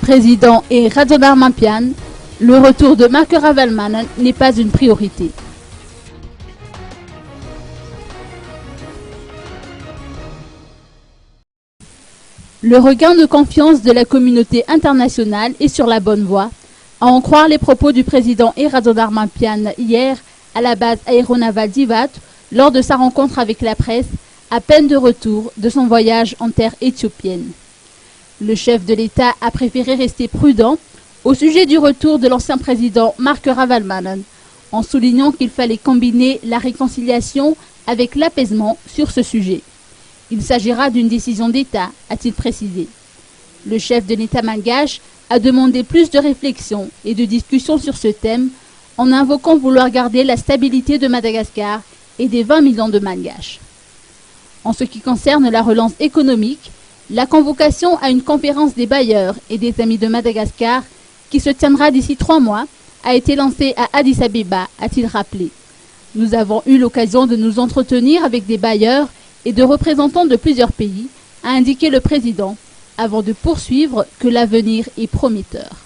président et Radzodarman Pian, le retour de Marc Ravalomanana n'est pas une priorité. Le regain de confiance de la communauté internationale est sur la bonne voie, à en croire les propos du président Radzodarman Pian hier à la base aéronavale d'Ivat lors de sa rencontre avec la presse à peine de retour de son voyage en terre éthiopienne. Le chef de l'État a préféré rester prudent au sujet du retour de l'ancien président Marc Ravalomanana, en soulignant qu'il fallait combiner la réconciliation avec l'apaisement sur ce sujet. Il s'agira d'une décision d'État, a-t-il précisé. Le chef de l'État malgache a demandé plus de réflexion et de discussion sur ce thème, en invoquant vouloir garder la stabilité de Madagascar et des 20 millions de Malgaches. En ce qui concerne la relance économique, la convocation à une conférence des bailleurs et des amis de Madagascar, qui se tiendra d'ici 3 mois, a été lancée à Addis Abeba, a-t-il rappelé. Nous avons eu l'occasion de nous entretenir avec des bailleurs et de représentants de plusieurs pays, a indiqué le président, avant de poursuivre que l'avenir est prometteur.